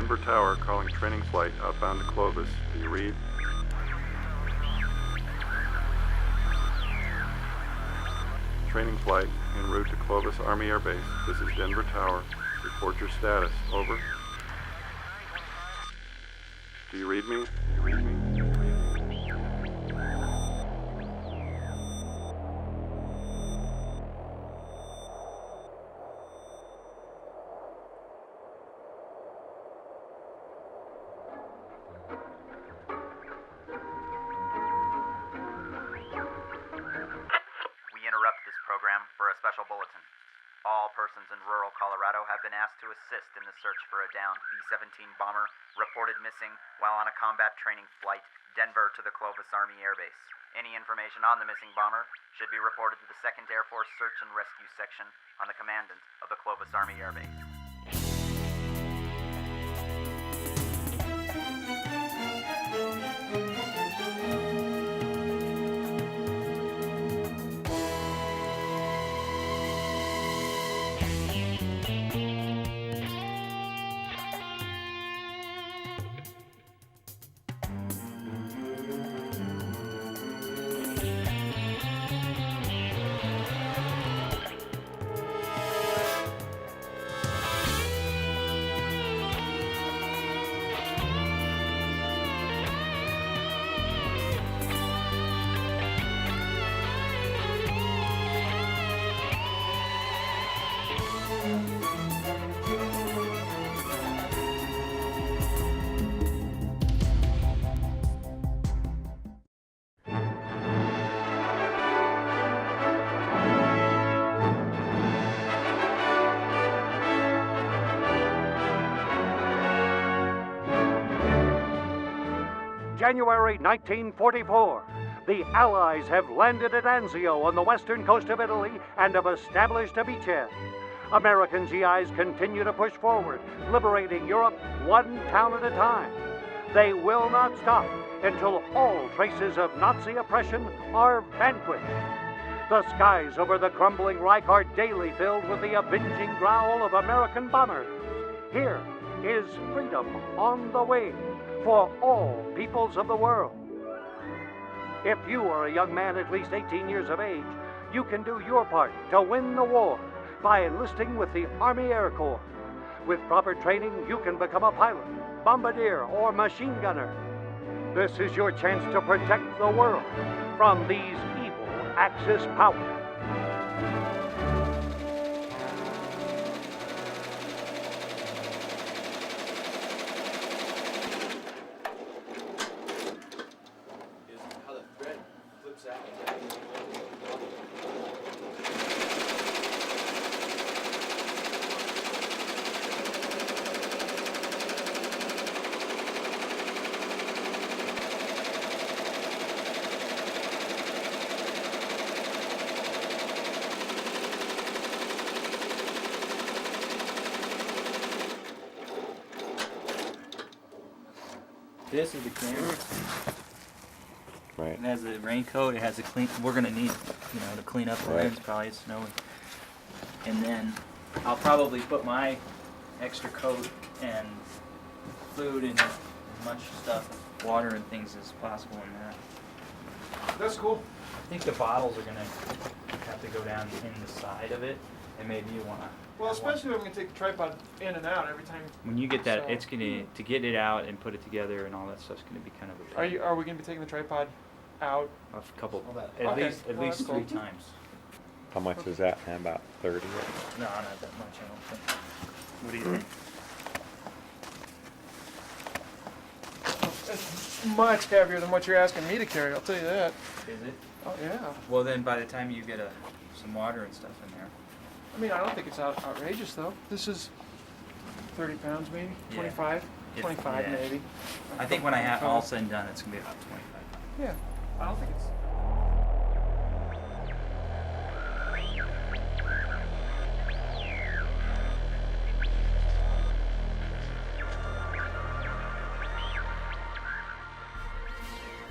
Denver Tower calling training flight outbound to Clovis. Do you read? Training flight en route to Clovis Army Air Base. This is Denver Tower. Report your status. Over. Do you read me? Do you read me? For a special bulletin. All persons in rural Colorado have been asked to assist in the search for a downed B-17 bomber reported missing while on a combat training flight Denver to the Clovis Army Air Base. Any information on the missing bomber should be reported to the 2nd Air Force Search and Rescue Section on the commandant of the Clovis Army Air Base. January 1944. The Allies have landed at Anzio on the western coast of Italy and have established a beachhead. American GIs continue to push forward, liberating Europe one town at a time. They will not stop until all traces of Nazi oppression are vanquished. The skies over the crumbling Reich are daily filled with the avenging growl of American bombers. Here is freedom on the wing for all peoples of the world. If you are a young man at least 18 years of age, you can do your part to win the war by enlisting with the Army Air Corps. With proper training, you can become a pilot, bombardier, or machine gunner. This is your chance to protect the world from these evil Axis powers. This is the clearance. Right. It has the raincoat. It has the clean. We're gonna need, to clean up the lens. Probably it's snowing. And then I'll probably put my extra coat and food and as much stuff, water and things as possible in that. That's cool. I think the bottles are gonna have to go down in the side of it, and maybe you wanna. Well, especially when we can take the tripod in and out every time. When you get that, So- it's gonna to get it out and put it together and all that stuff's gonna be kind of a pain. Are we going to be taking the tripod out? A couple, Okay. at least Well, that's 3 cool. times. How much is that? About 30? No, not that much. I don't think. What do you think? It's much heavier than what you're asking me to carry, I'll tell you that. Is it? Oh, yeah. Well, then by the time you get some water and stuff in there. I mean, I don't think it's outrageous, though. This is 30 pounds, maybe? Yeah. 25? 25, yeah. maybe. I think when I have all said and done, it's gonna be about 25. Yeah. I don't think it's...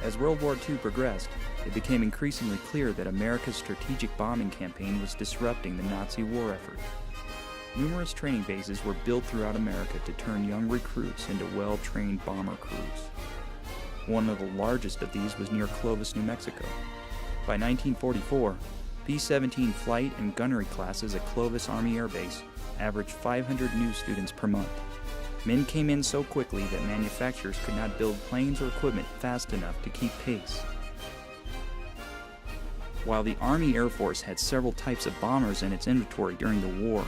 As World War II progressed, it became increasingly clear that America's strategic bombing campaign was disrupting the Nazi war effort. numerous training bases were built throughout America to turn young recruits into well-trained bomber crews. One of the largest of these was near Clovis, New Mexico. By 1944, B-17 flight and gunnery classes at Clovis Army Air Base averaged 500 new students per month. Men came in so quickly that manufacturers could not build planes or equipment fast enough to keep pace. While the Army Air Force had several types of bombers in its inventory during the war,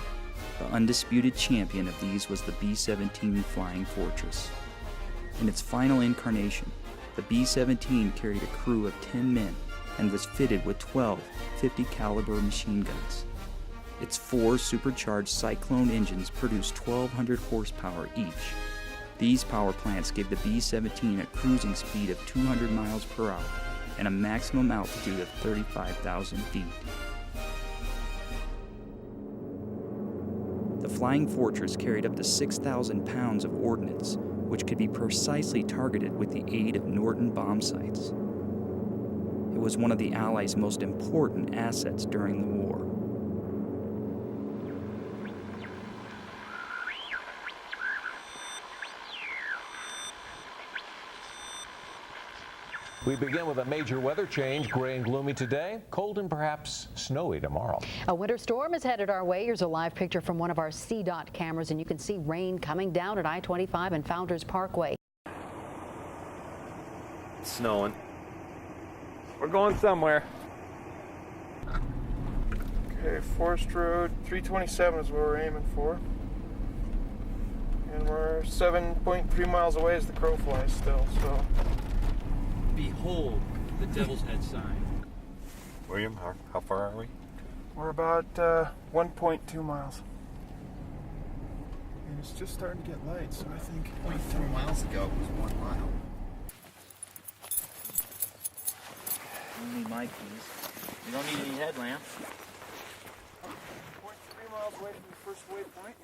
the undisputed champion of these was the B-17 Flying Fortress. In its final incarnation, the B-17 carried a crew of 10 men and was fitted with 12 50 caliber machine guns. Its 4 supercharged Cyclone engines produced 1,200 horsepower each. These power plants gave the B-17 a cruising speed of 200 miles per hour and a maximum altitude of 35,000 feet. The Flying Fortress carried up to 6,000 pounds of ordnance, which could be precisely targeted with the aid of Norton bomb sights. It was one of the Allies' most important assets during the war. We begin with a major weather change. Gray and gloomy today, cold and perhaps snowy tomorrow. A winter storm is headed our way. Here's a live picture from one of our CDOT cameras, and you can see rain coming down at I-25 and Founders Parkway. It's snowing. We're going somewhere. Okay, Forest Road 327 is what we're aiming for. And we're 7.3 miles away as the crow flies still, so. Behold the Devil's Head sign. William, how far are we? We're about 1.2 miles. And it's just starting to get light, so I think 0.3 miles ago it was 1 mile. You need my keys. You don't need any headlamps. 0.3 miles away from the first waypoint.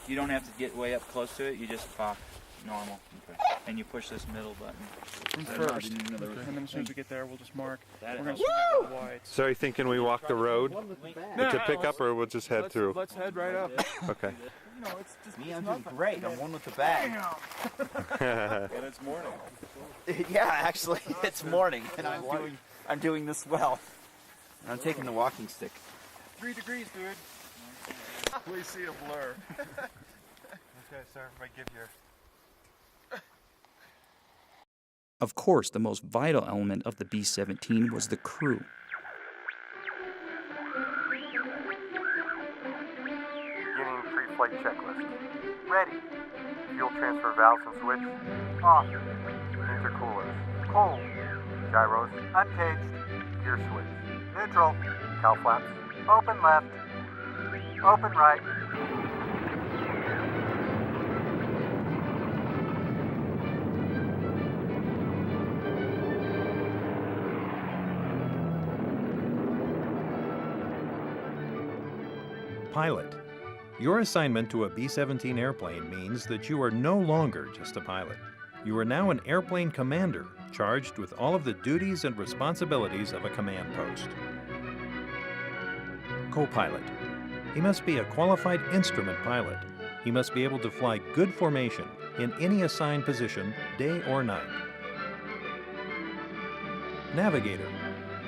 You don't have to get way up close to it. You just pop normal. Okay. And you push this middle button. First. And then as soon as we get there, we'll just mark. That We're going helps. to swing it wide. So are you thinking we walk the road to pick up, or we'll just head through? Let's head right up. Okay. You know, it's just Me, I'm doing great. I'm one with the bag. And it's morning. Yeah, actually, it's morning, and I'm doing this well. And I'm taking the walking stick. 3 degrees, dude. We see a blur. Okay, sir, if I give your... Of course, the most vital element of the B-17 was the crew. Beginning pre-flight checklist. Ready. Fuel transfer valves and switch. Off. Intercoolers. Cold. Gyros. Uncaged. Gear switch. Neutral. Cow flaps. Open left. Open right. Pilot. Your assignment to a B-17 airplane means that you are no longer just a pilot. You are now an airplane commander, charged with all of the duties and responsibilities of a command post. Co-pilot. He must be a qualified instrument pilot. He must be able to fly good formation in any assigned position, day or night. Navigator.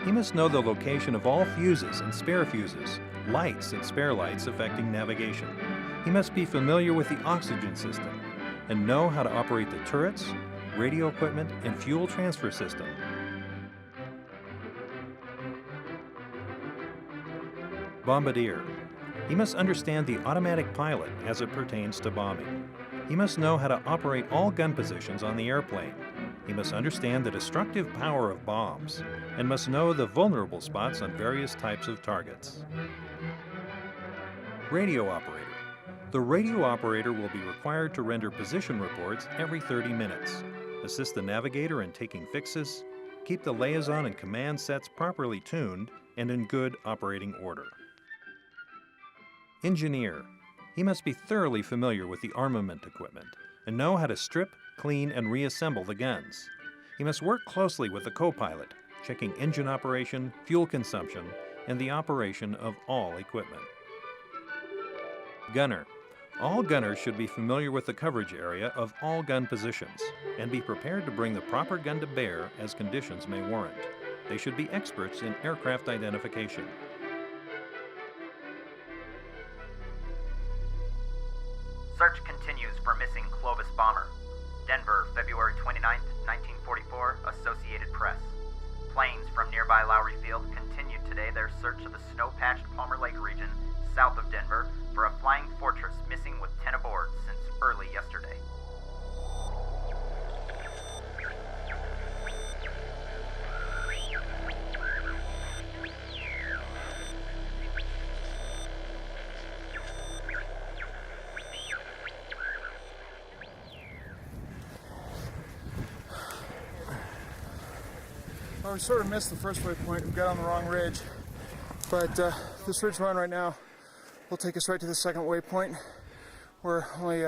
He must know the location of all fuses and spare fuses, lights and spare lights affecting navigation. He must be familiar with the oxygen system and know how to operate the turrets, radio equipment, and fuel transfer system. Bombardier. He must understand the automatic pilot as it pertains to bombing. He must know how to operate all gun positions on the airplane. He must understand the destructive power of bombs and must know the vulnerable spots on various types of targets. Radio operator. The radio operator will be required to render position reports every 30 minutes, assist the navigator in taking fixes, keep the liaison and command sets properly tuned and in good operating order. Engineer. He must be thoroughly familiar with the armament equipment and know how to strip, clean, and reassemble the guns. He must work closely with the co-pilot, checking engine operation, fuel consumption, and the operation of all equipment. Gunner. All gunners should be familiar with the coverage area of all gun positions and be prepared to bring the proper gun to bear as conditions may warrant. They should be experts in aircraft identification. Search continues for missing Clovis bomber. Denver, February 29, 1944, Associated Press. Planes from nearby Lowry Field continued today their search of the snow-patched Palmer Lake region south of Denver for a flying fortress missing with 10 aboard since early yesterday. Well, we sort of missed the first waypoint. We got on the wrong ridge. But this ridge we're on right now will take us right to the second waypoint. We're only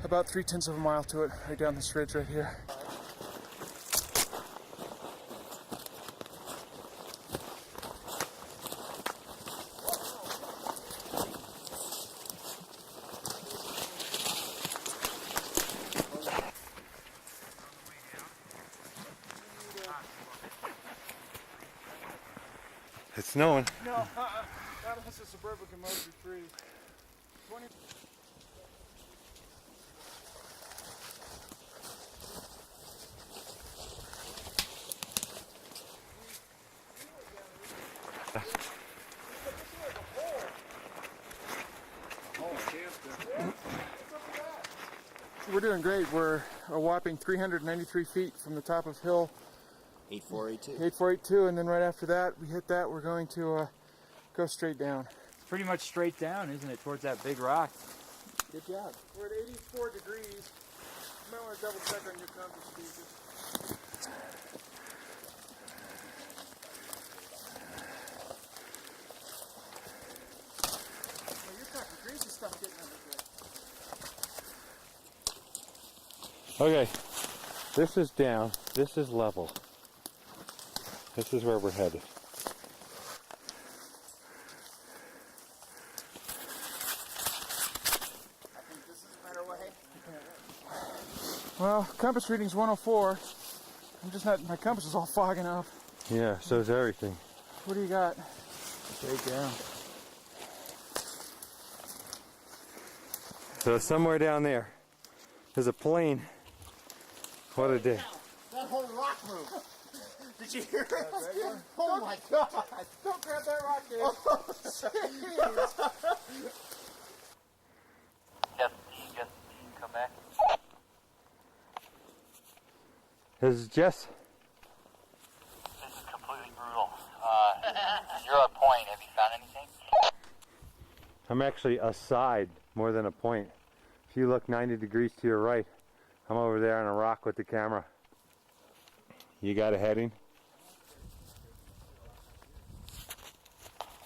about 3/10 of a mile to it, right down this ridge right here. It's snowing. No, not unless the Suburban can mostly freeze. 20. We're doing great. We're a whopping 393 feet from the top of hill 8482, and then right after that, we hit that, we're going to go straight down. It's pretty much straight down, isn't it, towards that big rock? Good job. We're at 84 degrees. You might want to double check on your compass speed. You're talking crazy stuff getting under there. Okay, this is down, this is level. This is where we're headed. I think this is a better way. Well, compass reading's 104. I'm just not, my compass is all fogging up. Yeah, so is everything. What do you got? Straight down. So somewhere down there, there's a plane. What a day. That whole rock moved. Did you hear it? Oh my God! Don't grab that rock, dude. Oh, jeez. Just come back. This is Jess. This is completely brutal. You're at point. Have you found anything? I'm actually aside more than a point. If you look 90 degrees to your right, I'm over there on a rock with the camera. You got a heading?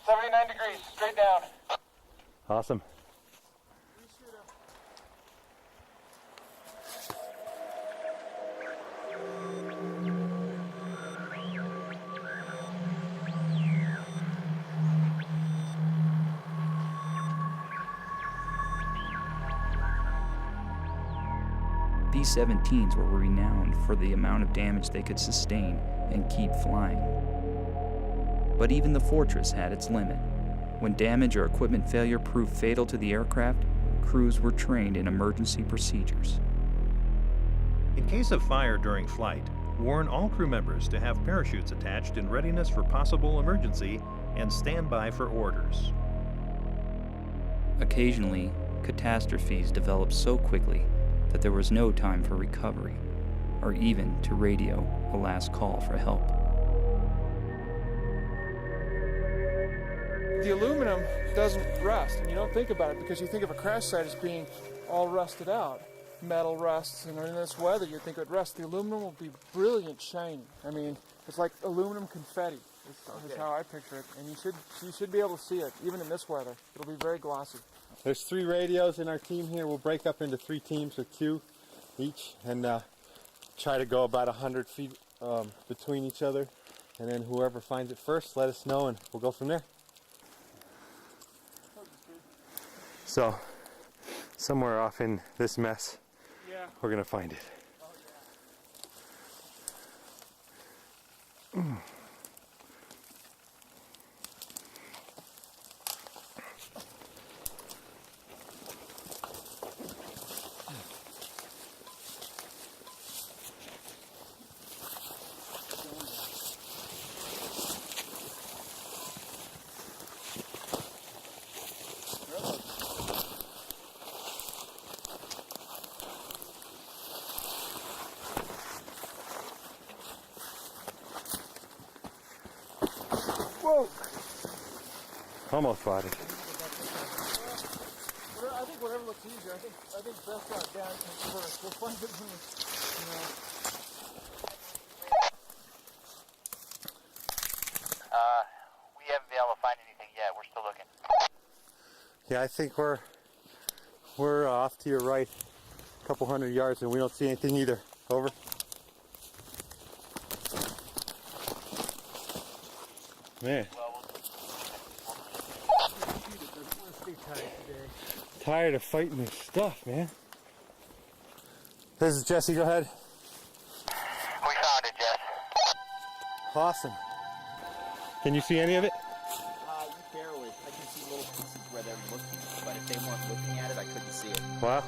79 degrees, straight down. Awesome. B-17s were renowned for the amount of damage they could sustain and keep flying. But even the Fortress had its limit. When damage or equipment failure proved fatal to the aircraft, crews were trained in emergency procedures. In case of fire during flight, warn all crew members to have parachutes attached in readiness for possible emergency and stand by for orders. Occasionally, catastrophes developed so quickly that there was no time for recovery, or even to radio a last call for help. The aluminum doesn't rust, and you don't think about it because you think of a crash site as being all rusted out. Metal rusts, and in this weather you'd think it would rust. The aluminum will be brilliant shiny. I mean, it's like aluminum confetti. Is how I picture it, and you should be able to see it, even in this weather. It'll be very glossy. There's 3 radios in our team here. We'll break up into 3 teams with 2 each and try to go about 100 feet between each other. And then whoever finds it first, let us know and we'll go from there. So, somewhere off in this mess, Yeah. we're gonna find it. Whoa! Almost spotted. I think whatever looks easier. I think best route down first. We'll find it when We haven't been able to find anything yet. We're still looking. Yeah, I think we're off to your right a couple hundred yards and we don't see anything either. Over. Man. Tired of fighting this stuff, man. This is Jesse, go ahead. We found it, Jess. Awesome. Can you see any of it? Barely. I can see little pieces where they're looking, but if they weren't looking at it, I couldn't see it. Wow.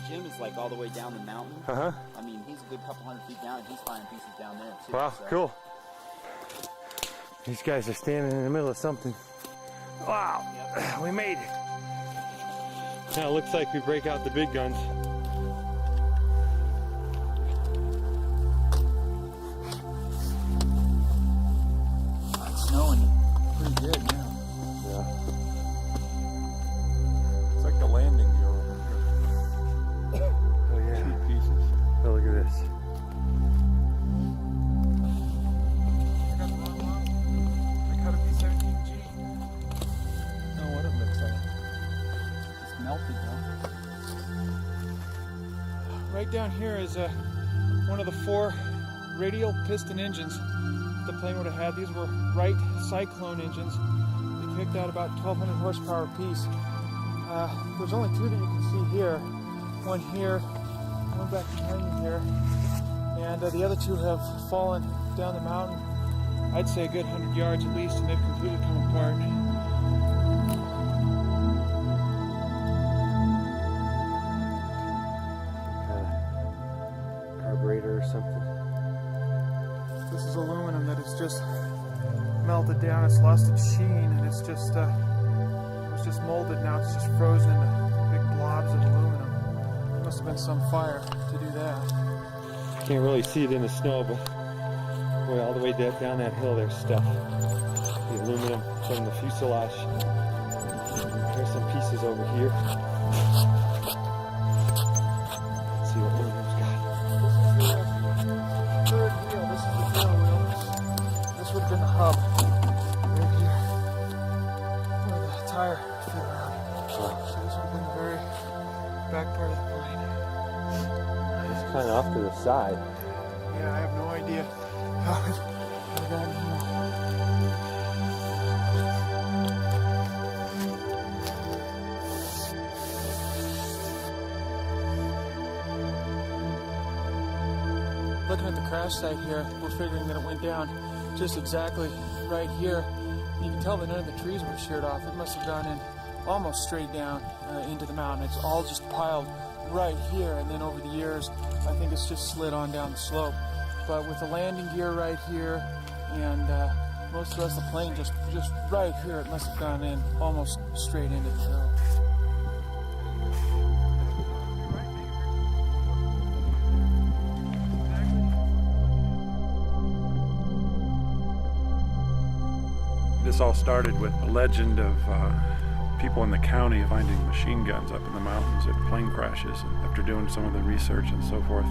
Jim is like all the way down the mountain. Uh-huh. I mean, he's a good couple hundred feet down, and he's finding pieces down there, too. Wow, so. cool. These guys are standing in the middle of something. Wow, we made it. Now it looks like we break out the big guns. It's snowing pretty good now. Yeah. It's like the landing gear over here. Oh yeah. 2 pieces. Oh, look at this. I got the wrong model. I cut a B-17G. Oh, what it looks like. It's melted, though. Right down here is one of the 4 radial piston engines the plane would have had. These were Wright Cyclone engines. They kicked out about 1,200 horsepower apiece. There's only 2 that you can see here. One here, one back behind me here. And the other 2 have fallen down the mountain. I'd say a good 100 yards at least, and they've completely come apart. Carburetor or something. This is aluminum that has just melted down. It's lost its sheen, and it's just it was just molded. Now it's just frozen into big blobs of aluminum. Must have been some fire to do that. Can't really see it in the snow, but boy, all the way down that hill there's stuff. The aluminum from the fuselage. There's some pieces over here. Let's see what aluminum's got. Third wheel. This is the tail wheel. This would have been the hub right here, where the tire fit around. So this would have been the very back part of the plane. It's kind of off to the side. Yeah, I have no idea how it got in here. Looking at the crash site here, we're figuring that it went down just exactly right here. You can tell that none of the trees were sheared off. It must have gone in almost straight down into the mountain. It's all just piled right here, and then over the years, I think it's just slid on down the slope. But with the landing gear right here, and most of the rest of the plane just right here, it must have gone in almost straight into the hill. This all started with a legend of people in the county finding machine guns up in the mountains at plane crashes. And after doing some of the research and so forth,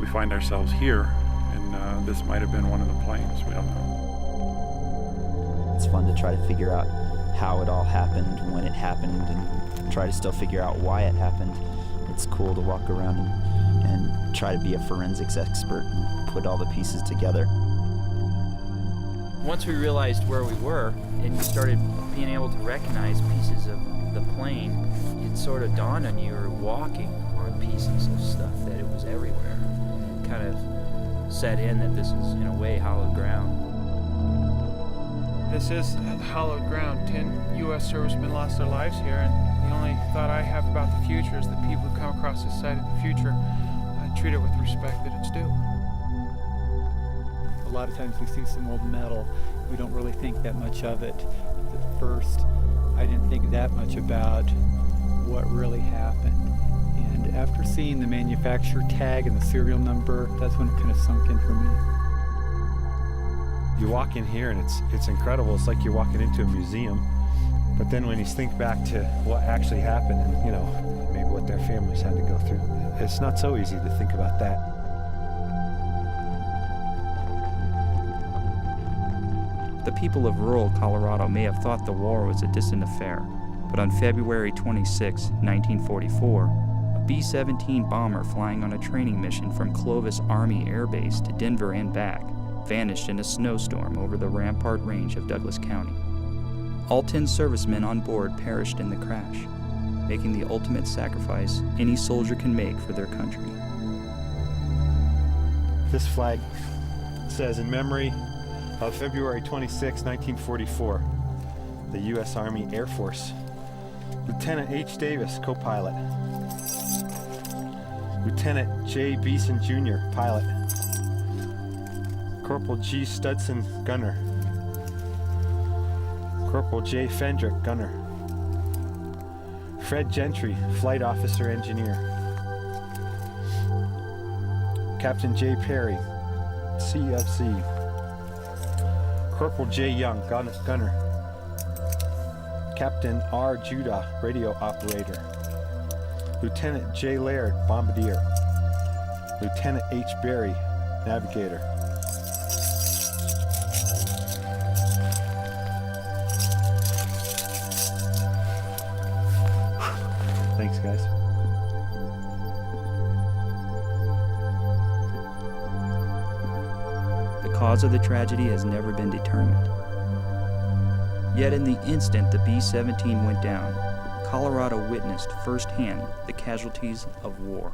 we find ourselves here, and this might have been one of the planes. We don't know. It's fun to try to figure out how it all happened, when it happened, and try to still figure out why it happened. It's cool to walk around and try to be a forensics expert and put all the pieces together. Once we realized where we were and we started being able to recognize pieces of the plane, it sort of dawned on you were walking on pieces of stuff, that it was everywhere. It kind of set in that this is, in a way, hallowed ground. This is hallowed ground. 10 U.S. servicemen lost their lives here, and the only thought I have about the future is that people who come across this site in the future treat it with respect that it's due. A lot of times we see some old metal, we don't really think that much of it. At first, I didn't think that much about what really happened. And after seeing the manufacturer tag and the serial number, that's when it kind of sunk in for me. You walk in here and it's incredible. It's like you're walking into a museum. But then when you think back to what actually happened and, you know, maybe what their families had to go through, it's not so easy to think about that. The people of rural Colorado may have thought the war was a distant affair, but on February 26, 1944, a B-17 bomber flying on a training mission from Clovis Army Air Base to Denver and back vanished in a snowstorm over the Rampart Range of Douglas County. All 10 servicemen on board perished in the crash, making the ultimate sacrifice any soldier can make for their country. This flag says, in memory of February 26, 1944, the U.S. Army Air Force. Lieutenant H. Davis, co-pilot. Lieutenant J. Beeson, Jr., pilot. Corporal G. Studson, gunner. Corporal J. Fendrick, gunner. Fred Gentry, flight officer, engineer. Captain J. Perry, CFC. Corporal J. Young, gunner. Captain R. Judah, radio operator. Lieutenant J. Laird, bombardier. Lieutenant H. Berry, navigator. Thanks, guys. The cause of the tragedy has never been determined. Yet in the instant the B-17 went down, Colorado witnessed firsthand the casualties of war.